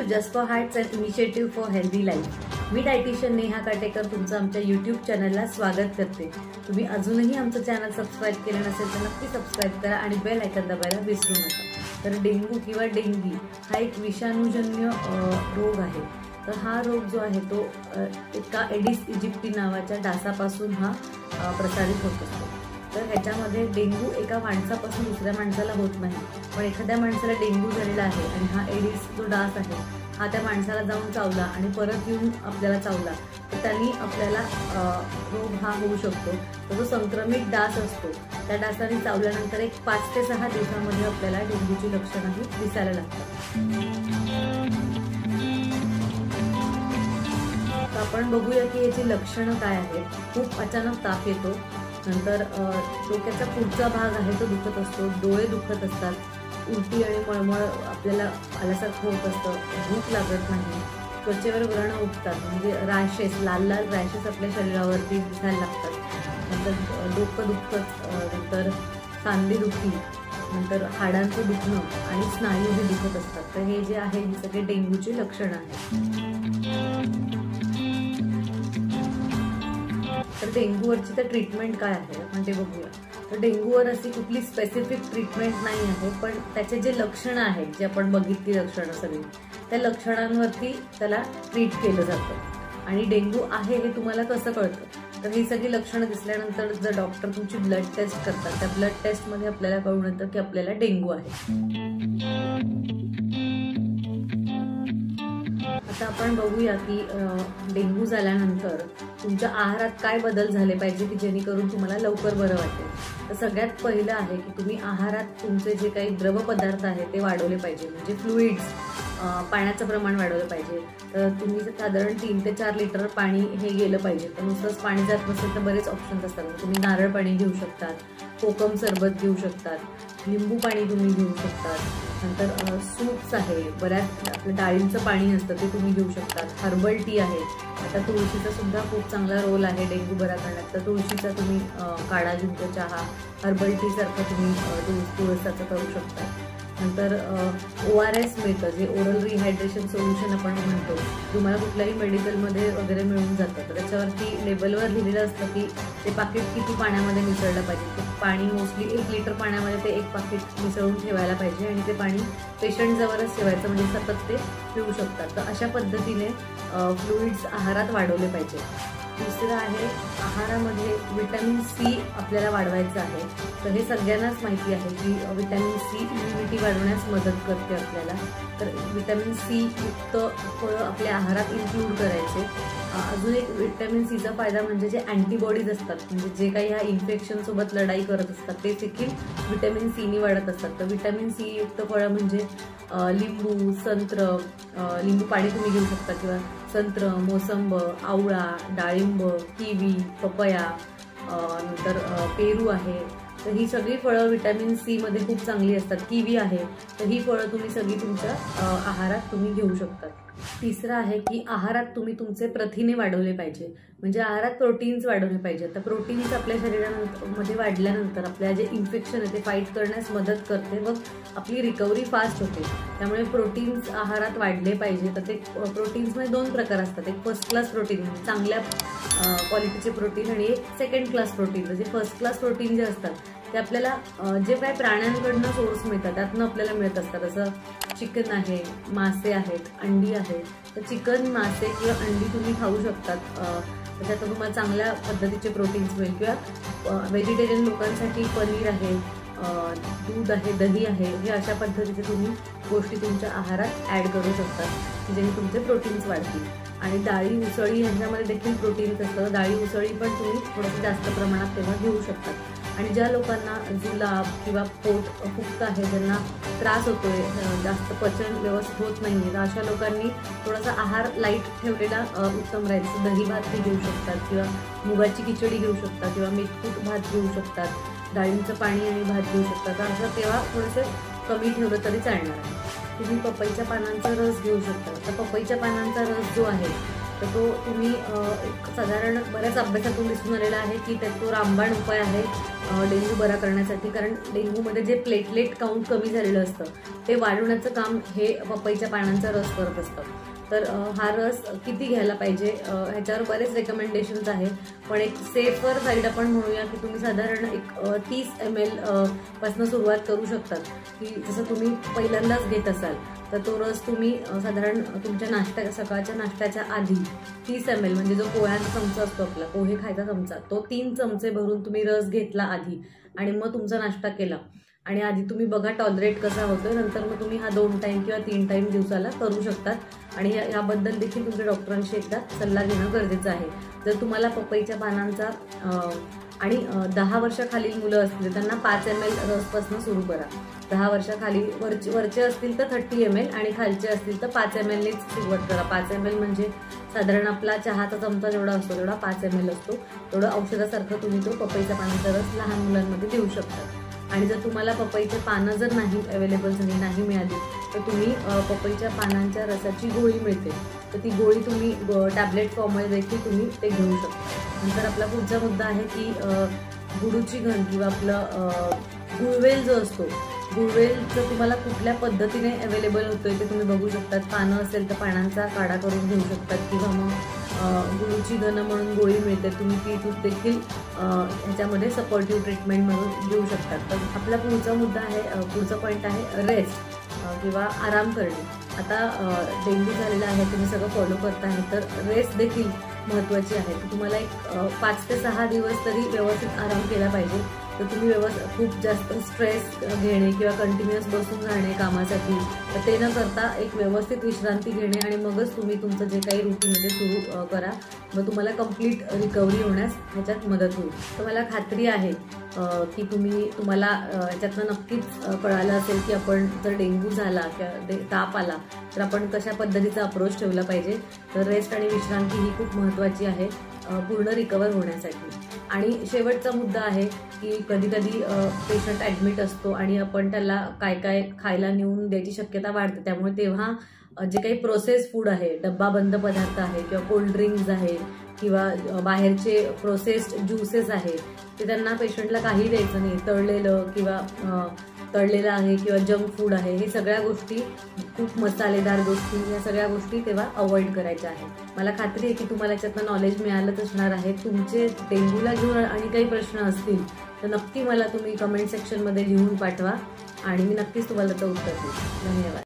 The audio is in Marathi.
Just for hearts and initiative for healthy life. Me dietitian Neha Katekar तुमचं आमच्या यूट्यूब चॅनलला स्वागत करते। तुम्ही अजूनही आमचं चॅनल सबस्क्राईब केलं नसेल तर नक्की सबस्क्राईब करा आणि बेल आयकॉन दाबायला विसरू नका। तर डेंग्यू किंवा डेंगी हा एक विषाणूजन्य रोग आहे। तर हा रोग जो आहे तो एका एडिस इजिप्टी नावाच्या डासापासून हा प्रसारित होत असतो। तर ह्याच्यामध्ये डेंग्यू एका माणसापासून दुसऱ्या माणसाला होत नाही, पण एखाद्या माणसाला डेंग्यू झालेला आहे आणि हा एडिस जो डास आहे हा त्या माणसाला जाऊन चावला आणि परत येऊन आपल्याला चावला तर त्यांनी आपल्याला रोग हा होऊ शकतो। तो जो संक्रमित डास असतो त्या डासाने चावल्यानंतर एक 5 ते 6 दिवसांमध्ये आपल्याला डेंग्यूची लक्षणं दिसायला लागतात। आपण बघूया की याची लक्षणं काय आहेत। खूप अचानक ताप येतो, नंतर डोक्याचा पुढचा भाग आहे तो दुखत असतो, डोळे दुखत असतात, उलटी आणि मळमळ आपल्याला आल्यासारखं होत असतं, भूक लागत नाही, त्वचेवर व्रण उठतात म्हणजे रॅशेस, लाल लाल रॅशेस आपल्या शरीरावरती दिसायला लागतात, नंतर डोकं दुखतं, नंतर सांधेदुखी, नंतर हाडांचं दुखणं आणि स्नायूही दुखत असतात। तर हे जे आहे ही सगळे डेंग्यूची लक्षणं आहेत। तर डेंग्यूवरची तर ट्रीटमेंट काय आहे आपण ते बघूया। तर डेंग्यूवर अशी कुठली स्पेसिफिक ट्रीटमेंट नाही आहे, पण त्याचे जे लक्षणं आहेत जे आपण बघितली लक्षणं सगळी त्या लक्षणांवरती त्याला ट्रीट केलं जातं। आणि डेंग्यू आहे हे तुम्हाला कसं कळतं तर ही सगळी लक्षणं दिसल्यानंतर जर डॉक्टर तुमची ब्लड टेस्ट करतात त्या ब्लड टेस्टमध्ये आपल्याला कळून येतं की आपल्याला डेंग्यू आहे। आता आपण बघूया की डेंग्यू झाल्यानंतर तुमच्या आहारात काय बदल झाले पाहिजे की जेणेकरून तुम्हाला लवकर बरं वाटेल। तर सगळ्यात पहिलं आहे की तुम्ही आहारात तुमचे जे काही द्रव पदार्थ आहेत ते वाढवले पाहिजे, म्हणजे फ्लुइड्स, पाण्याचं प्रमाण वाढवलं पाहिजे। तर तुम्ही साधारण 3 ते 4 लिटर पाणी हे गेलं पाहिजे। तर नुसतंच पाणी जात नसेल तर बरेच ऑप्शन्स असतात, तुम्ही नारळ पाणी घेऊ शकतात, कोकम सरबत घेऊ शकतात, लिंबू पाणी तुम्ही घेऊ शकतात, नंतर सूप्स आहे, बऱ्याच आपलं डाळींचं पाणी असतं ते तुम्ही घेऊ शकतात, हर्बल टी आहे, आता तुळशीचा सुद्धा खूप चांगला रोल आहे डेंग्यू बरा करण्यात। तर तुळशीचा तुम्ही काढा घेऊन चहा, हर्बल टी सारखं तुम्ही तुळसाचं करू शकता। नंतर ORS मिळतं जे ओरल रिहायड्रेशन सोल्युशन आपण म्हणतो, तुम्हाला कुठल्याही मेडिकलमध्ये वगैरे मिळून जातं। तर त्याच्यावरती लेबलवर लिहिलेलं असतं की ते पाकिट किती पाण्यामध्ये मिसळलं पाहिजे। ते पाणी मोस्टली 1 लिटर पाण्यामध्ये ते 1 पाकिट मिसळून ठेवायला पाहिजे आणि ते पाणी पेशंटजवळच ठेवायचं म्हणजे सतत ते पिऊ शकतात। तर अशा पद्धतीने फ्लुइड्स आहारात वाढवले पाहिजे। दुसरं आहे आहारामध्ये विटॅमिन C आपल्याला वाढवायचं आहे। तर हे सगळ्यांनाच माहिती आहे की विटॅमिन C इम्युनिटी वाढवण्यास मदत करते आपल्याला। तर विटॅमिन C युक्त फळं आपल्या आहारात इन्क्लूड करायचे। अजून एक विटॅमिन Cचा फायदा म्हणजे जे अँटीबॉडीज असतात, म्हणजे जे काही ह्या इन्फेक्शनसोबत लढाई करत असतात ते देखील विटॅमिन Cनी वाढत असतात। तर विटॅमिन C युक्त फळं म्हणजे लिंबू, संत्र, लिंबू पाणी तुम्ही घेऊ शकता किंवा संत्र, मोसंब, आवळा, डाळिंब, किवी, पपया, नंतर पेरू आहे। तर ही सगळी फळं विटॅमिन C मध्ये खूप चांगली असतात। किवी आहे, तर ही फळं तुम्ही सगळी तुमच्या आहारात तुम्ही घेऊ शकतात। तिसरं आहे की आहारात तुम्ही तुमचे प्रथिने वाढवले पाहिजे, म्हणजे आहारात प्रोटीन्स वाढवले पाहिजे। तर प्रोटीन्स आपल्या शरीरामध्ये वाढल्यानंतर आपल्या जे इन्फेक्शन आहे ते फाईट करण्यास मदत करते व आपली रिकव्हरी फास्ट होते। त्यामुळे प्रोटीन्स आहारात वाढले पाहिजे। तर ते प्रोटीन्समध्ये 2 प्रकार असतात, एक फर्स्ट क्लास प्रोटीन म्हणजे चांगल्या क्वालिटीचे प्रोटीन आणि एक सेकंड क्लास प्रोटीन। म्हणजे फर्स्ट क्लास प्रोटीन जे असतात ते आपल्याला जे काही प्राण्यांकडनं सोर्स मिळतात त्यातनं आपल्याला मिळत असतात। जसं चिकन आहे, मासे आहेत, अंडी आहेत। तर चिकन, मासे किंवा अंडी तुम्ही खाऊ शकतात, त्याच्यात तुम्हाला चांगल्या पद्धतीचे प्रोटीन्स मिळेल। किंवा व्हेजिटेरियन लोकांसाठी पनीर आहे, दूध आहे, दही आहे, हे अशा पद्धतीचे तुम्ही गोष्टी तुमच्या आहारात ॲड करू शकतात की जेणे तुमचे प्रोटीन्स वाढतील। आणि डाळी, उसळी ह्यांच्यामध्ये देखील प्रोटीन्स असतं। डाळी, उसळी पण तुम्ही थोडंसं जास्त प्रमाणात तेव्हा घेऊ शकतात। आणि ज्या लोकांना जुलाब किंवा पोट फुगत आहे, ज्यांना त्रास होतोय, जास्त पचन व्यवस्थित होत नाही, तर अशा लोकांनी थोडासा आहार लाईट ठेवलेला उत्तम राहील। दही भात घेऊ शकतात किंवा मुगाची खिचडी घेऊ शकतात किंवा मेथकूट भात घेऊ शकतात, डाळींचं पाणी आणि भात घेऊ शकतात। तर असं तेव्हा थोडंसं कमी ठेवलं तरी चालणार आहे। तुम्ही पपईच्या पानांचा रस घेऊ शकता। तर पपईच्या पानांचा रस जो आहे तर तो तुम्ही एक साधारण बऱ्याच अभ्यासातून दिसून आलेला आहे की तो रामबाण उपाय आहे डेंग्यू बरा करण्यासाठी. कारण डेंग्यूमध्ये जे प्लेटलेट काउंट कमी झालेलं असतं ते वाढवण्याचं काम हे पपईच्या पानांचा रस करत असतं. तर हा रस किती घ्यायला पाहिजे ह्याच्यावर बरेच रेकमेंडेशन्स आहेत, पण एक सेफर साईड आपण म्हणूया की तुम्ही साधारण एक 30 ml पासून सुरुवात करू शकतात. की जसं तुम्ही पहिल्यांदाच घेत असाल तर तो रस तुम्ही साधारण तुमच्या सकाळच्या नाश्त्याच्या आधी 30 ml म्हणजे जो पोह्यांचा चमचा असतो आपला पोहे खायचा चमचा तो 3 चमचे भरून तुम्ही रस घेतला आधी आणि मग तुमचा नाश्ता केला आणि आधी तुम्ही बघा टॉलरेट कसा होतोय, नंतर मग तुम्ही हा 2 टाइम किंवा 3 टाइम दिवसाला करू शकतात आणि याबद्दल देखील तुमच्या डॉक्टरांशी एकदा सल्ला घेणं गरजेचं आहे. जर तुम्हाला पपईच्या पानांचा आणि 10 वर्षाखालील मुलं असतील त्यांना 5 ml रसपासून सुरू करा. 10 वर्षाखाली वरचे असतील तर 30 ml आणि खालचे असतील तर 5 ml नेच सुरुवात करा. 5 ml म्हणजे साधारण आपला चहाचा चमचा जेवढा असतो तेवढा 5 ml असतो. तेवढं औषधासारखं तुम्ही तो पपईच्या पानाचा रस लहान मुलांमध्ये देऊ शकता. आणि जर तुम्हाला पपईचे पानं जर नाही अवेलेबल झाली नाही मिळाली तर तुम्ही पपईच्या पानांच्या रसाची गोळी मिळते तर ती गोळी तुम्ही टॅबलेट फॉर्ममध्ये देखील तुम्ही ते घेऊ शकता. नंतर आपला पुढचा मुद्दा आहे की गुळूची घन किंवा आपलं गुळवेल जो असतो गुळवेलचं तुम्हाला कुठल्या पद्धतीने अवेलेबल होतोय ते तुम्ही बघू शकतात. पानं असेल तर पानांचा काढा करून घेऊ शकतात किंवा मग गुळूची घन म्हणून गोळी मिळते तुम्ही ती देखील ह्याच्यामध्ये सपोर्टिव्ह ट्रीटमेंट म्हणून घेऊ शकतात. तर आपला पुढचा मुद्दा आहे पुढचा पॉईंट आहे रेस्ट किंवा आराम करणे. आता डेंग्यू झालेला आहे तुम्ही सगळं फॉलो करता आहे तर रेस्ट देखील महत्त्वाची आहे. तुम्हाला एक 5 ते 6 दिवस तरी व्यवस्थित आराम केला पाहिजे. तर तुम्ही खूप जास्त स्ट्रेस घेणे किंवा कंटिन्युअस बसून राहणे कामासाठी तर ते न करता एक व्यवस्थित विश्रांती घेणे आणि मगच तुम्ही तुमचं जे काही रुटीन आहे ते सुरू करा. मग तुम्हाला कंप्लीट रिकव्हरी होण्यास ह्याच्यात मदत होईल. तर मला खात्री आहे की तुम्हाला याच्यातनं नक्कीच कळालं असेल की आपण जर डेंग्यू झाला किंवा ताप आला तर आपण कशा पद्धतीचा अप्रोच ठेवला पाहिजे. तर रेस्ट आणि विश्रांती ही खूप महत्त्वाची आहे पूर्ण रिकवर होण्यासाठी. आणि शेवटचा मुद्दा आहे की कधी कधी पेशंट ॲडमिट असतो आणि आपण त्याला काय काय खायला नेऊन द्यायची शक्यता वाढते. त्यामुळे तेव्हा जे काही प्रोसेस फूड आहे डब्बाबंद पदार्थ आहे किंवा कोल्ड ड्रिंक्स आहे किंवा बाहेरचे प्रोसेस्ड ज्यूसेस आहे ते त्यांना पेशंटला काही द्यायचं नाही. तळलेलं आहे किंवा जंक फूड आहे हे सगळ्या गोष्टी खूप मसालेदार गोष्टी या सगळ्या गोष्टी तेव्हा अवॉइड करायच्या आहेत. मला खात्री आहे की तुम्हाला याच्यातनं नॉलेज मिळालंच असणार आहे. तुमचे डेंग्यूला घेऊन आणि काही प्रश्न असतील तर नक्की मला तुम्ही कमेंट सेक्शनमध्ये लिहून पाठवा आणि मी नक्कीच तुम्हाला त्याचं उत्तर देईन. धन्यवाद.